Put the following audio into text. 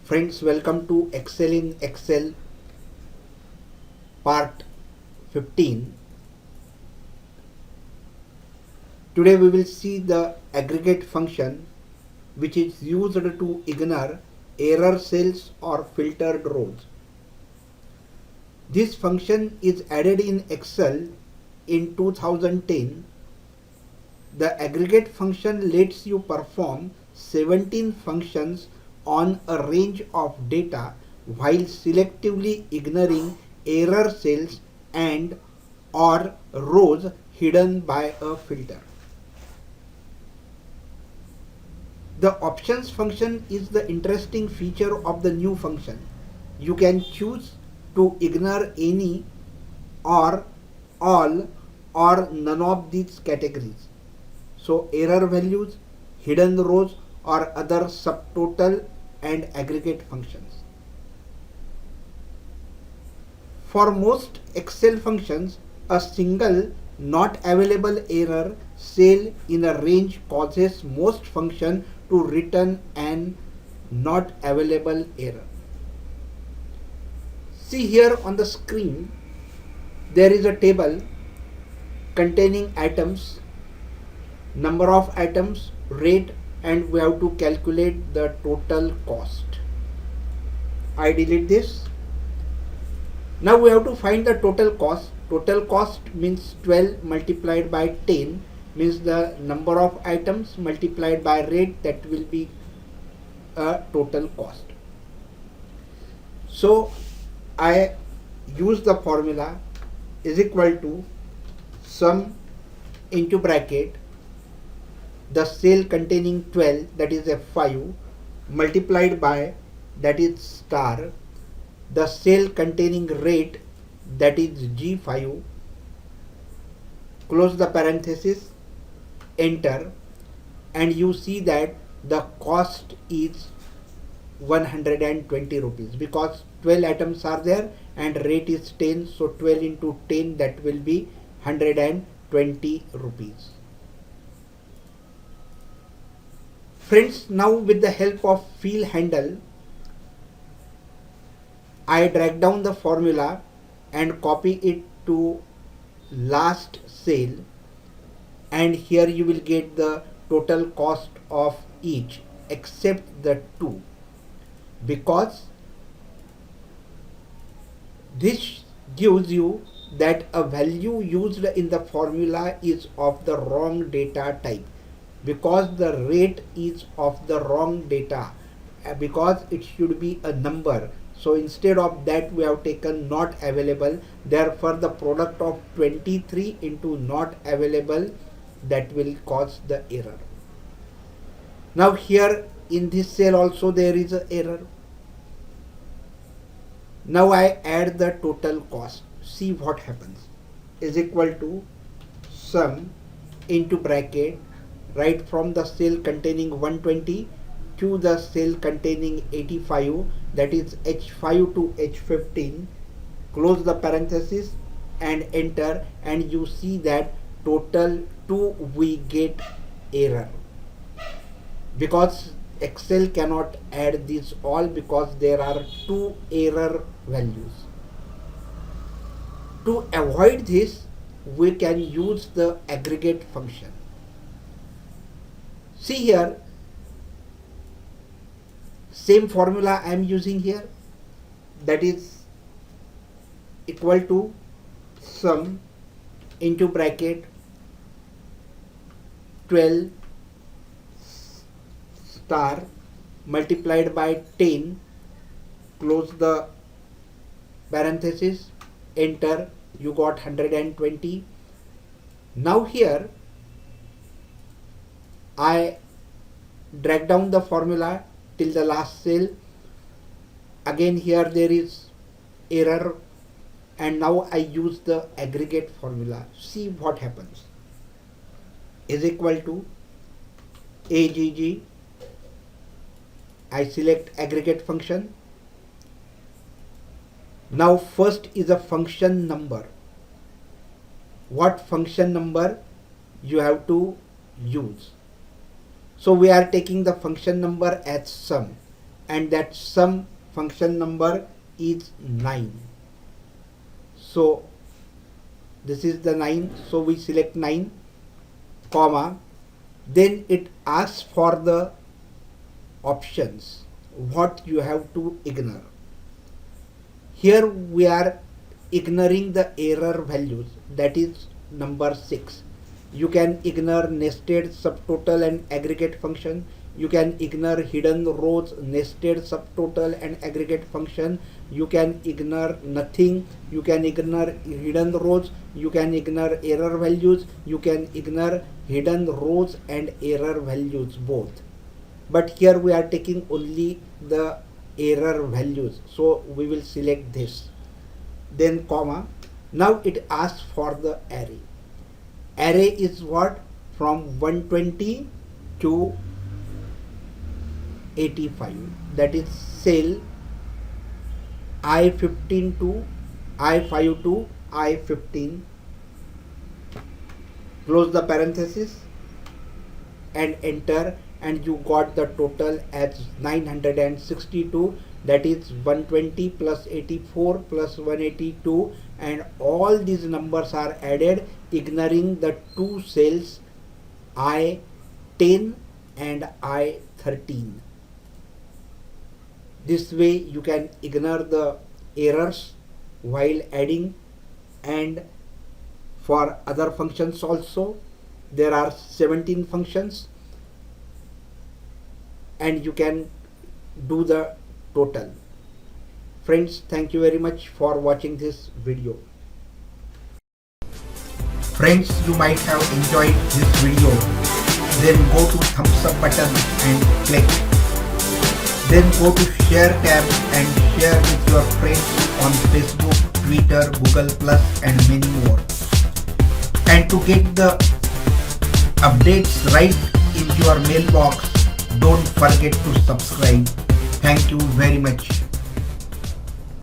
Friends, welcome to Excel in Excel part 15. Today we will see the aggregate function which is used to ignore error cells or filtered rows. This function is added in Excel in 2010. The aggregate function lets you perform 17 functions on a range of data while selectively ignoring error cells and or rows hidden by a filter. The options function is the interesting feature of the new function. You can choose to ignore any or all or none of these categories. So error values, hidden rows or other subtotal and aggregate functions. For most Excel functions, a single not available error cell in a range causes most function to return an not available error. See here on the screen, there is a table containing items, number of items, rate, and we have to calculate the total cost. I delete this. Now we have to find the total cost. Total cost means 12 multiplied by 10 means the number of items multiplied by rate, that will be a total cost. So I use the formula is equal to sum into bracket the cell containing 12, that is F5, multiplied by, that is star, the cell containing rate, that is G5, close the parenthesis, enter, and you see that the cost is 120 rupees because 12 items are there and rate is 10, so 12 into 10, that will be 120 rupees. Friends, now with the help of fill handle, I drag down the formula and copy it to last cell, and here you will get the total cost of each except the 2, because this gives you that a value used in the formula is of the wrong data type, because the rate is of the wrong data, because it should be a number. So instead of that we have taken not available, therefore the product of 23 into not available, that will cause the error. Now here in this cell also there is an error. Now I add the total cost. See what happens. Is equal to sum into bracket, right from the cell containing 120 to the cell containing 85, that is H5 to H15, close the parenthesis and enter, and you see that total 2 we get error, because Excel cannot add this all because there are 2 error values. To avoid this, we can use the aggregate function. See here, same formula I am using here, that is equal to sum into bracket 12 star multiplied by 10, close the parenthesis, enter, you got 120. Now here I drag down the formula till the last cell. Again here there is error, and now I use the aggregate formula. See what happens. Is equal to AGG, I select aggregate function. Now first is a function number. What function number you have to use? So we are taking the function number as sum. and that sum function number is 9. So this is the 9, so we select 9, comma, then it asks for the options what you have to ignore. Here we are ignoring the error values, that is number 6. You can ignore nested subtotal and aggregate function. You can ignore hidden rows, nested subtotal and aggregate function. You can ignore nothing. You can ignore hidden rows. You can ignore error values. You can ignore hidden rows and error values both. But here we are taking only the error values, so we will select this. Then comma. Now it asks for the array. Array is what? From 120 to 85. That is cell I15 to I5 to I15. Close the parenthesis and enter, and you got the total as 962. That is 120 plus 84 plus 182, and all these numbers are added ignoring the two cells I10 and I13. This way you can ignore the errors while adding, and for other functions also there are 17 functions, and you can do the total. Friends, thank you very much for watching this video. Friends, you might have enjoyed this video. Then go to thumbs up button and click. Then go to share tab and share with your friends on Facebook, Twitter, Google Plus and many more. And to get the updates right into your mailbox, don't forget to subscribe. Thank you very much.